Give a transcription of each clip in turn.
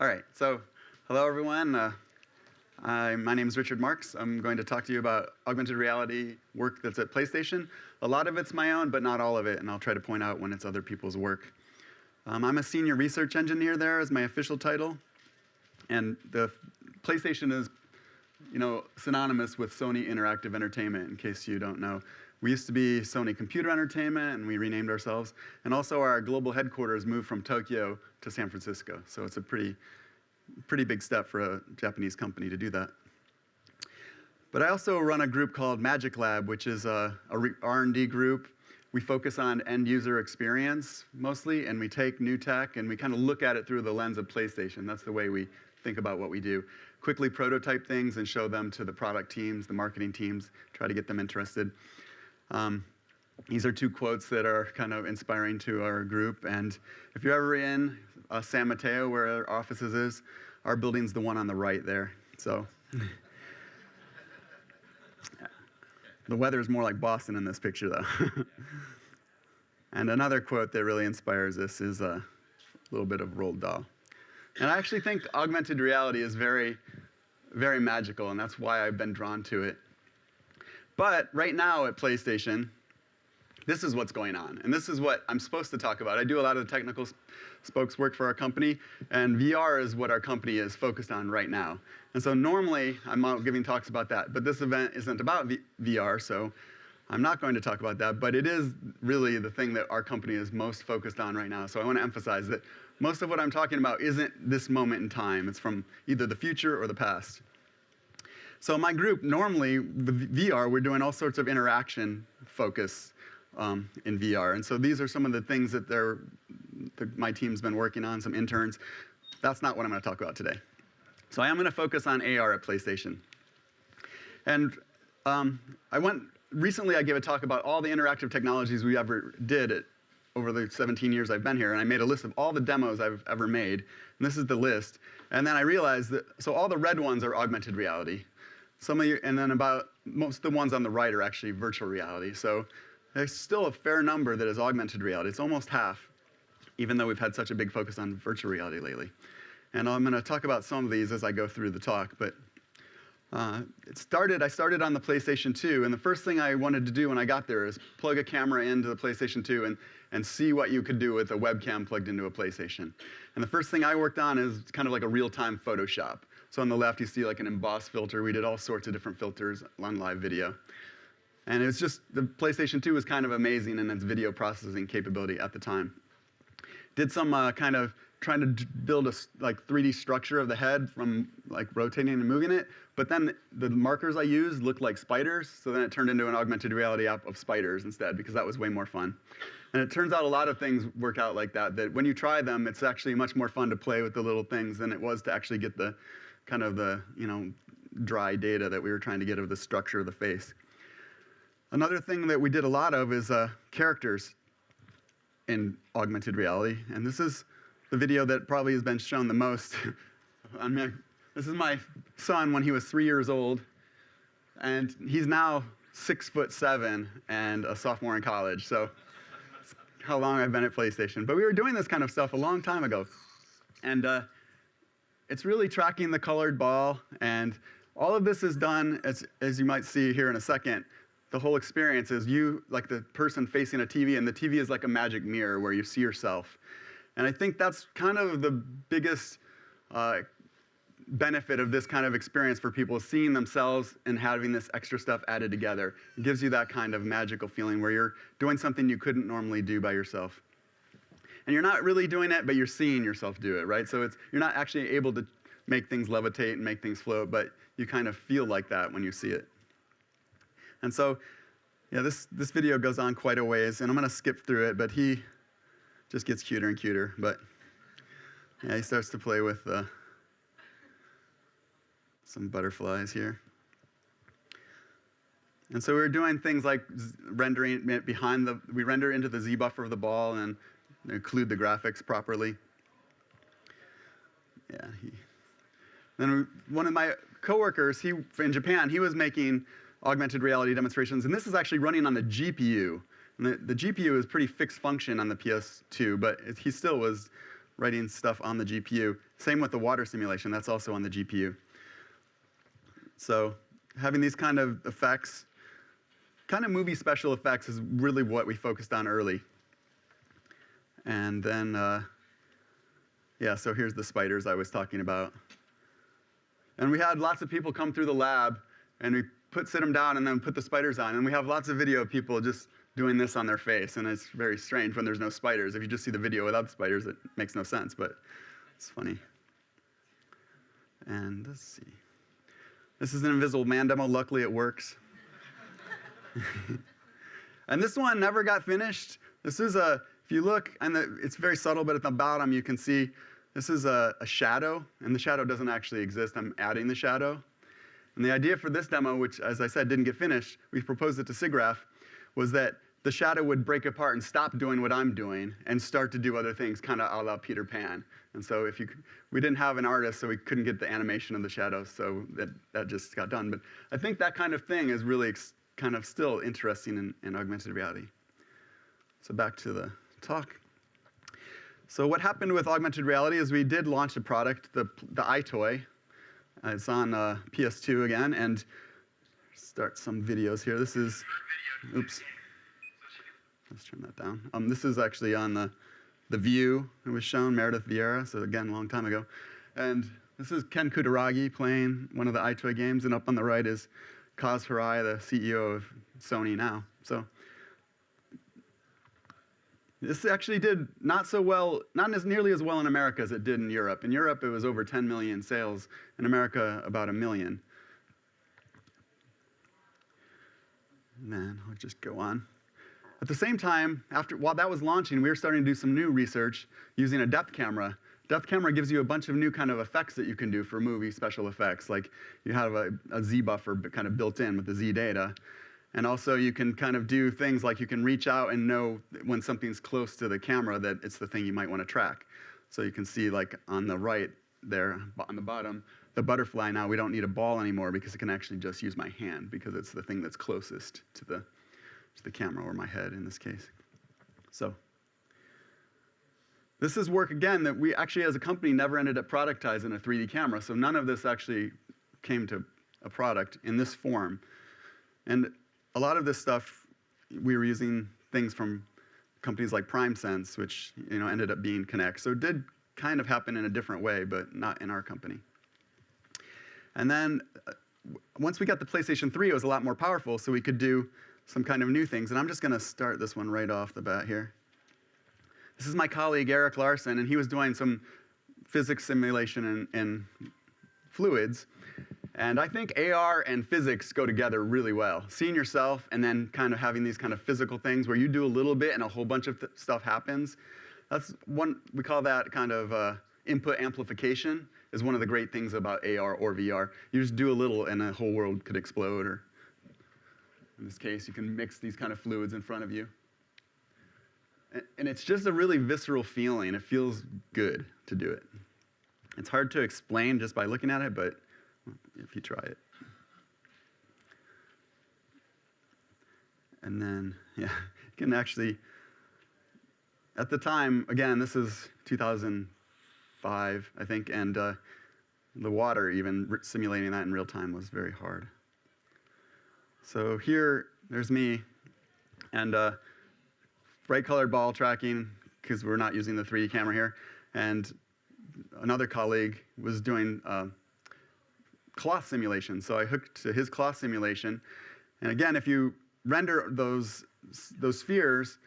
All right, so hello everyone. My name is Richard Marks. I'm going to talk to you about augmented reality work that's at PlayStation. A lot of it's my own, but not all of it, and I'll try to point out when it's other people's work. I'm a senior research engineer there as my official title, and the PlayStation is, synonymous with Sony Interactive Entertainment, in case you don't know. We used to be Sony Computer Entertainment, and we renamed ourselves. And also our global headquarters moved from Tokyo to San Francisco. So it's a pretty big step for a Japanese company to do that. But I also run a group called Magic Lab, which is a R&D group. We focus on end-user experience mostly, and we take new tech, and we kind of look at it through the lens of PlayStation. That's the way we think about what we do. Quickly prototype things and show them to the product teams, the marketing teams, try to get them interested. These are two quotes that are kind of inspiring to our group. And if you're ever in San Mateo, where our offices is, our building's the one on the right there. So the weather is more like Boston in this picture, though. And another quote that really inspires us is a little bit of Roald Dahl. And I actually think augmented reality is very, very magical, and that's why I've been drawn to it. But right now at PlayStation, this is what's going on, and this is what I'm supposed to talk about. I do a lot of the technical spokes work for our company, and VR is what our company is focused on right now. And so normally, I'm out giving talks about that, but this event isn't about VR, so I'm not going to talk about that, but it is really the thing that our company is most focused on right now. So I want to emphasize that most of what I'm talking about isn't this moment in time. It's from either the future or the past. So my group, normally, with VR, we're doing all sorts of interaction focus in VR. And so these are some of the things that my team's been working on, some interns. That's not what I'm going to talk about today. So I am going to focus on AR at PlayStation. And recently I gave a talk about all the interactive technologies we ever did over the 17 years I've been here, and I made a list of all the demos I've ever made, and this is the list. And then I realized that, so all the red ones are augmented reality. And then most of the ones on the right are actually virtual reality. So there's still a fair number that is augmented reality. It's almost half, even though we've had such a big focus on virtual reality lately. And I'm going to talk about some of these as I go through the talk. But I started on the PlayStation 2, and the first thing I wanted to do when I got there is plug a camera into the PlayStation 2 and see what you could do with a webcam plugged into a PlayStation. And the first thing I worked on is kind of like a real-time Photoshop. So on the left, you see like an emboss filter. We did all sorts of different filters on live video. And it was just, the PlayStation 2 was kind of amazing in its video processing capability at the time. Did some kind of trying to build a 3D structure of the head from rotating and moving it. But then the markers I used looked like spiders. So then it turned into an augmented reality app of spiders instead, because that was way more fun. And it turns out a lot of things work out like that when you try them, it's actually much more fun to play with the little things than it was to actually get the kind of the dry data that we were trying to get of the structure of the face. Another thing that we did a lot of is characters in augmented reality. And this is the video that probably has been shown the most. This is my son when he was 3 years old. And he's now 6'7" and a sophomore in college. So that's how long I've been at PlayStation. But we were doing this kind of stuff a long time ago. And it's really tracking the colored ball. And all of this is done, as you might see here in a second. The whole experience is you, like the person facing a TV, and the TV is like a magic mirror where you see yourself. And I think that's kind of the biggest benefit of this kind of experience for people, seeing themselves and having this extra stuff added together. It gives you that kind of magical feeling where you're doing something you couldn't normally do by yourself. And you're not really doing it, but you're seeing yourself do it, right? So you're not actually able to make things levitate and make things float, but you kind of feel like that when you see it. And so, yeah, this video goes on quite a ways, and I'm going to skip through it, but he just gets cuter and cuter. But yeah, he starts to play with some butterflies here. And so we were doing things like rendering it we render into the Z buffer of the ball and include the graphics properly. Yeah. Then one of my coworkers, in Japan, he was making augmented reality demonstrations, and this is actually running on the GPU. And the GPU is pretty fixed function on the PS2, but he still was writing stuff on the GPU. Same with the water simulation, that's also on the GPU. So having these kind of effects, kind of movie special effects is really what we focused on early. And then, yeah, so here's the spiders I was talking about. And we had lots of people come through the lab, and we sit them down and then put the spiders on. And we have lots of video of people just doing this on their face. And it's very strange when there's no spiders. If you just see the video without the spiders, it makes no sense, but it's funny. And let's see. This is an Invisible Man demo. Luckily, it works. And this one never got finished. This is if you look, and it's very subtle, but at the bottom you can see this is a shadow, and the shadow doesn't actually exist. I'm adding the shadow. And the idea for this demo, which, as I said, didn't get finished, we proposed it to SIGGRAPH, was that the shadow would break apart and stop doing what I'm doing and start to do other things, kind of a la Peter Pan. And so we didn't have an artist, so we couldn't get the animation of the shadow, so that just got done. But I think that kind of thing is really kind of still interesting in augmented reality. So back to the talk. So what happened with augmented reality is we did launch a product, the iToy. It's on PS2 again, and start some videos here. This is, oops. Let's turn that down. This is actually on the View. It was shown, Meredith Vieira, so again, a long time ago. And this is Ken Kutaragi playing one of the iToy games, and up on the right is Kaz Hirai, the CEO of Sony now. So this actually did not so well, not as nearly as well in America as it did in Europe. In Europe, it was over 10 million sales. In America, about 1 million. And then I'll just go on. At the same time, while that was launching, we were starting to do some new research using a depth camera. Depth camera gives you a bunch of new kind of effects that you can do for movie special effects. Like you have a Z buffer kind of built in with the Z data. And also you can kind of do things like you can reach out and know when something's close to the camera that it's the thing you might want to track. So you can see like on the right there, on the bottom, the butterfly now, we don't need a ball anymore because it can actually just use my hand because it's the thing that's closest to the camera, or my head in this case. So this is work, again, that we actually as a company never ended up productizing a 3D camera, so none of this actually came to a product in this form. And a lot of this stuff, we were using things from companies like PrimeSense, which ended up being Kinect. So it did kind of happen in a different way, but not in our company. And then once we got the PlayStation 3, it was a lot more powerful, so we could do some kind of new things. And I'm just going to start this one right off the bat here. This is my colleague, Eric Larson, and he was doing some physics simulation in fluids. And I think AR and physics go together really well. Seeing yourself and then kind of having these kind of physical things where you do a little bit and a whole bunch of stuff happens. That's one, we call that kind of input amplification, is one of the great things about AR or VR. You just do a little and the whole world could explode, or in this case, you can mix these kind of fluids in front of you. And it's just a really visceral feeling. It feels good to do it. It's hard to explain just by looking at it, but if you try it. And then, yeah, you can actually, at the time, again, this is 2005, I think, and the water, even simulating that in real time, was very hard. So here, there's me, and bright colored ball tracking, because we're not using the 3D camera here, and another colleague was doing cloth simulation. So I hooked to his cloth simulation, and again, if you render those spheres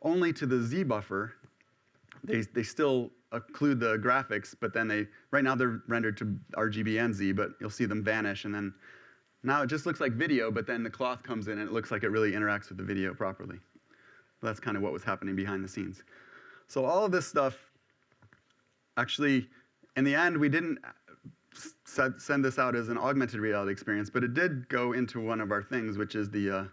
only to the Z buffer, they still include the graphics, but then right now they're rendered to RGB and Z, but you'll see them vanish, and then now it just looks like video, but then the cloth comes in and it looks like it really interacts with the video properly. That's kind of what was happening behind the scenes. So all of this stuff, actually, in the end, we didn't send this out as an augmented reality experience, but it did go into one of our things, which is the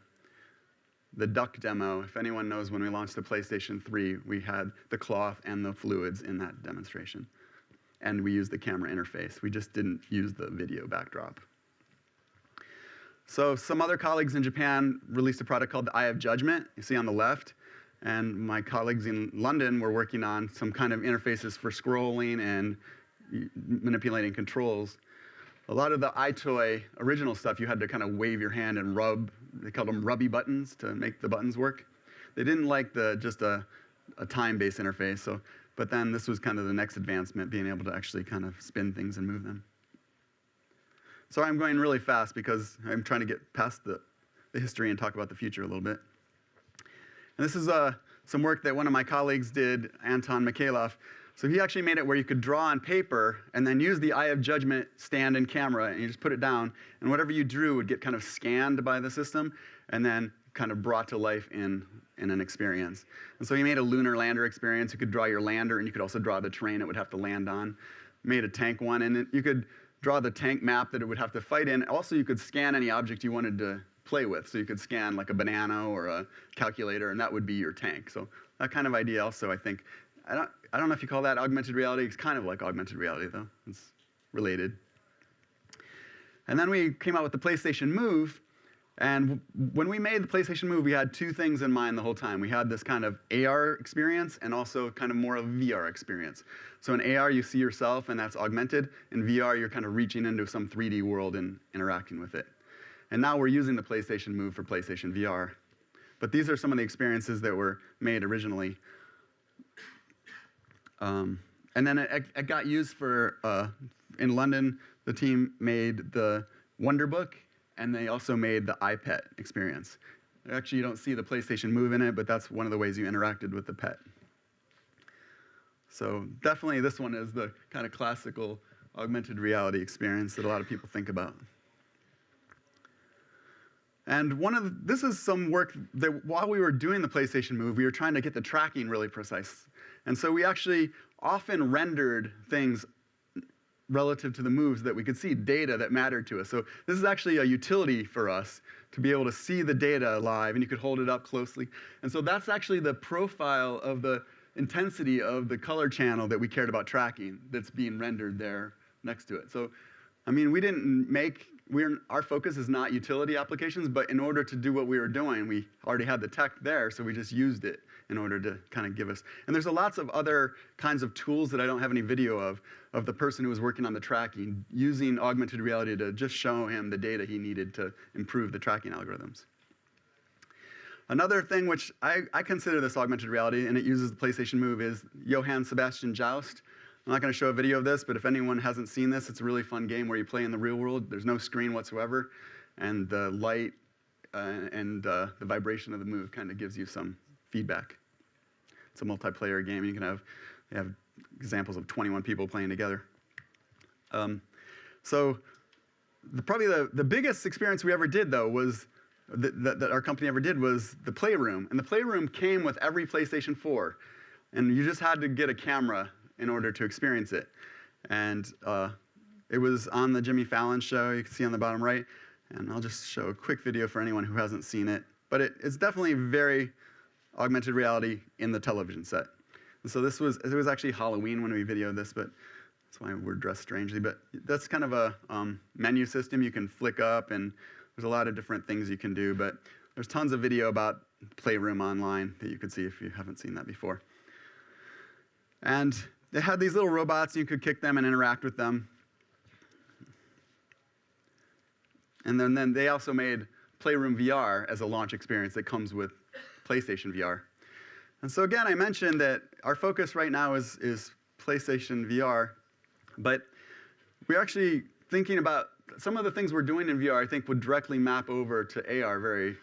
duck demo. If anyone knows, when we launched the PlayStation 3, we had the cloth and the fluids in that demonstration. And we used the camera interface. We just didn't use the video backdrop. So some other colleagues in Japan released a product called the Have Judgement, you see on the left. And my colleagues in London were working on some kind of interfaces for scrolling and manipulating controls. A lot of the iToy original stuff, you had to kind of wave your hand and rub. They called them rubby buttons to make the buttons work. They didn't like just a time-based interface. But then this was kind of the next advancement, being able to actually kind of spin things and move them. So I'm going really fast because I'm trying to get past the history and talk about the future a little bit. And this is some work that one of my colleagues did, Anton Mikhailov. So he actually made it where you could draw on paper and then use the Have Judgement stand and camera, and you just put it down, and whatever you drew would get kind of scanned by the system and then kind of brought to life in an experience. And so he made a lunar lander experience. You could draw your lander, and you could also draw the terrain it would have to land on. Made a tank one, and you could draw the tank map that it would have to fight in. Also, you could scan any object you wanted to play with. So you could scan like a banana or a calculator, and that would be your tank. So that kind of idea also, I think, I don't know if you call that augmented reality. It's kind of like augmented reality, though. It's related. And then we came out with the PlayStation Move. And when we made the PlayStation Move, we had two things in mind the whole time. We had this kind of AR experience and also kind of more of a VR experience. So in AR, you see yourself, and that's augmented. In VR, you're kind of reaching into some 3D world and interacting with it. And now we're using the PlayStation Move for PlayStation VR. But these are some of the experiences that were made originally. And then it got used for, in London, the team made the Wonderbook, and they also made the iPet experience. Actually, you don't see the PlayStation Move in it, but that's one of the ways you interacted with the pet. So definitely this one is the kind of classical augmented reality experience that a lot of people think about. And this is some work that while we were doing the PlayStation Move, we were trying to get the tracking really precise. And so we actually often rendered things relative to the moves that we could see, data that mattered to us. So this is actually a utility for us to be able to see the data live, and you could hold it up closely. And so that's actually the profile of the intensity of the color channel that we cared about tracking that's being rendered there next to it. So, I mean, our focus is not utility applications, but in order to do what we were doing, we already had the tech there, so we just used it in order to kind of give us. And there's lots of other kinds of tools that I don't have any video of the person who was working on the tracking, using augmented reality to just show him the data he needed to improve the tracking algorithms. Another thing which I consider this augmented reality, and it uses the PlayStation Move, is Johann Sebastian Joust. I'm not going to show a video of this, but if anyone hasn't seen this, it's a really fun game where you play in the real world. There's no screen whatsoever, and the light and the vibration of the move kind of gives you some feedback. It's a multiplayer game. You have examples of 21 people playing together. So probably the biggest experience we ever did, though, was that our company ever did was the Playroom. And the Playroom came with every PlayStation 4. And you just had to get a camera in order to experience it. And it was on the Jimmy Fallon show. You can see on the bottom right. And I'll just show a quick video for anyone who hasn't seen it. But it's definitely very augmented reality in the television set. And so it was actually Halloween when we videoed this, but that's why we're dressed strangely. But that's kind of a menu system you can flick up, and there's a lot of different things you can do. But there's tons of video about Playroom online that you could see if you haven't seen that before. And they had these little robots, and you could kick them and interact with them. And then they also made Playroom VR as a launch experience that comes with PlayStation VR. And so again, I mentioned that our focus right now is PlayStation VR, but we're actually thinking about some of the things we're doing in VR I think would directly map over to AR very,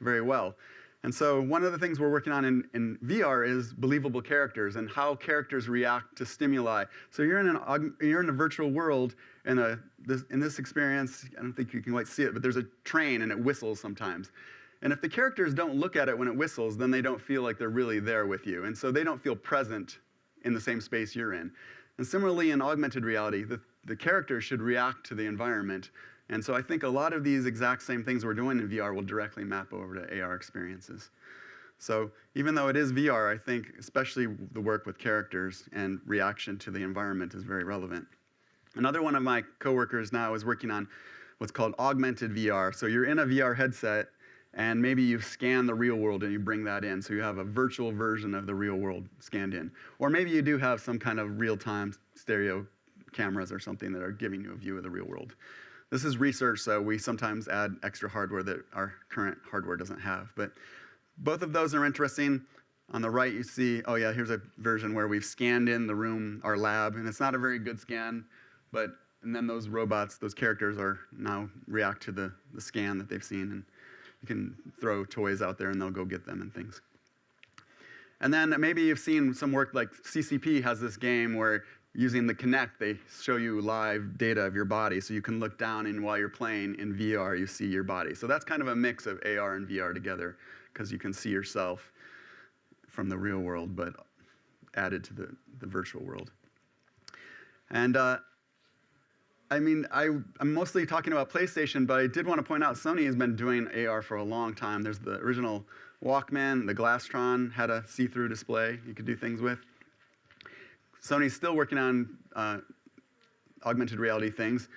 very well. And so one of the things we're working on in VR is believable characters and how characters react to stimuli. So you're in a virtual world, and in this experience, I don't think you can quite see it, but there's a train and it whistles sometimes. And if the characters don't look at it when it whistles, then they don't feel like they're really there with you. And so they don't feel present in the same space you're in. And similarly, in augmented reality, the characters should react to the environment. And so I think a lot of these exact same things we're doing in VR will directly map over to AR experiences. So even though it is VR, I think especially the work with characters and reaction to the environment is very relevant. Another one of my coworkers now is working on what's called Augmented VR. So you're in a VR headset, And maybe you scan the real world and you bring that in, so you have a virtual version of the real world scanned in. Or maybe you do have some kind of real-time stereo cameras or something that are giving you a view of the real world. This is research, so we sometimes add extra hardware that our current hardware doesn't have. But both of those are interesting. On the right, you see, oh yeah, here's a version where we've scanned in the room, our lab, and it's not a very good scan, and then those robots, those characters are now react to the scan that they've seen, and you can throw toys out there and they'll go get them and things. And then maybe you've seen some work like CCP has this game where using the Kinect, they show you live data of your body, so you can look down and while you're playing in VR, you see your body. So that's kind of a mix of AR and VR together, because you can see yourself from the real world, but added to the virtual world. And I'm mostly talking about PlayStation, but I did want to point out Sony has been doing AR for a long time. There's the original Walkman, the Glasstron had a see-through display you could do things with. Sony's still working on augmented reality things.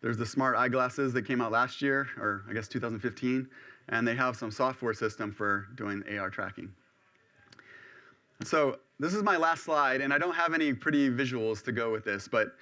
There's the smart eyeglasses that came out last year, or I guess 2015, and they have some software system for doing AR tracking. So this is my last slide, and I don't have any pretty visuals to go with this, but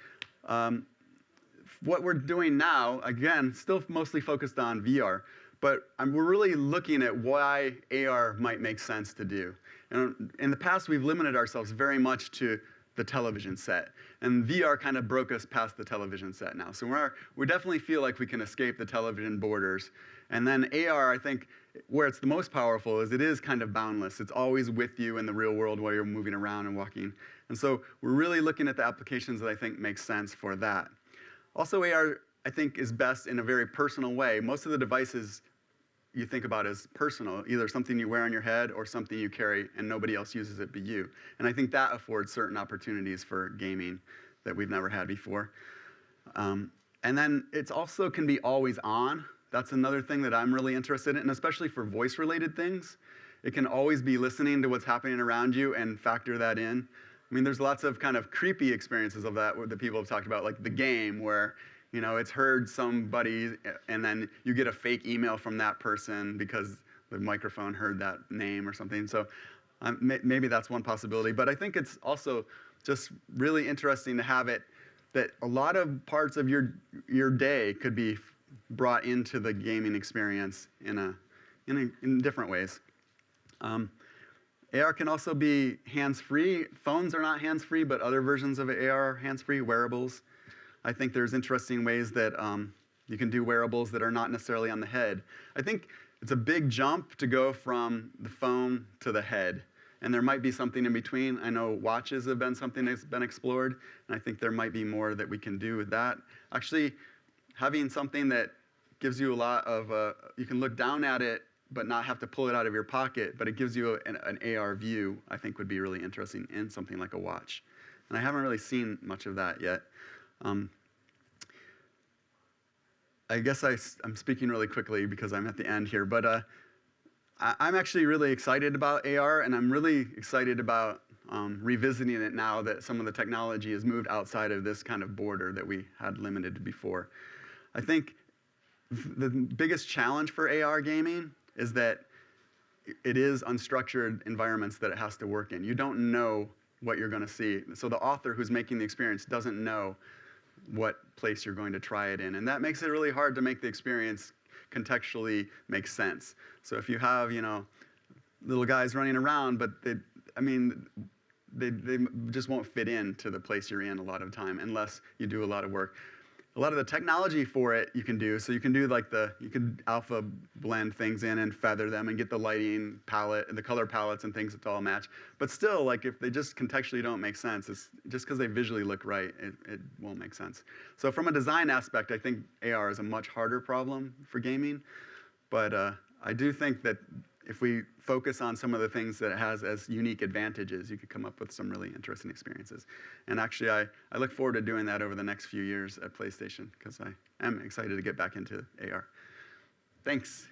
what we're doing now, again, still mostly focused on VR, but we're really looking at why AR might make sense to do. And in the past, we've limited ourselves very much to the television set, and VR kind of broke us past the television set now. So we definitely feel like we can escape the television borders. And then AR, I think, where it's the most powerful is it is kind of boundless. It's always with you in the real world while you're moving around and walking. And so we're really looking at the applications that I think make sense for that. Also, AR, I think, is best in a very personal way. Most of the devices you think about as personal, either something you wear on your head or something you carry and nobody else uses it but you. And I think that affords certain opportunities for gaming that we've never had before. And then it also can be always on. That's another thing that I'm really interested in, and especially for voice-related things. It can always be listening to what's happening around you and factor that in. I mean, there's lots of kind of creepy experiences of that that people have talked about, like the game where, you know, it's heard somebody and then you get a fake email from that person because the microphone heard that name or something. So maybe that's one possibility. But I think it's also just really interesting to have it that a lot of parts of your day could be brought into the gaming experience in different ways. AR can also be hands-free. Phones are not hands-free, but other versions of AR are hands-free, wearables. I think there's interesting ways that you can do wearables that are not necessarily on the head. I think it's a big jump to go from the phone to the head, and there might be something in between. I know watches have been something that's been explored, and I think there might be more that we can do with that. Actually, having something that gives you a lot of, you can look down at it but not have to pull it out of your pocket, but it gives you an AR view, I think would be really interesting in something like a watch. And I haven't really seen much of that yet. I guess I'm speaking really quickly because I'm at the end here, but I'm actually really excited about AR, and I'm really excited about revisiting it now that some of the technology has moved outside of this kind of border that we had limited before. I think the biggest challenge for AR gaming is that it is unstructured environments that it has to work in. You don't know what you're going to see. So the author who's making the experience doesn't know what place you're going to try it in. And that makes it really hard to make the experience contextually make sense. So if you have, you know, little guys running around, but they just won't fit into the place you're in a lot of time unless you do a lot of work. A lot of the technology for it you can do, so you can do like you can alpha blend things in and feather them and get the lighting palette and the color palettes and things that all match. But still, like if they just contextually don't make sense, it's just because they visually look right, it won't make sense. So from a design aspect, I think AR is a much harder problem for gaming. But I do think that if we focus on some of the things that it has as unique advantages, you could come up with some really interesting experiences. And actually, I look forward to doing that over the next few years at PlayStation, because I am excited to get back into AR. Thanks.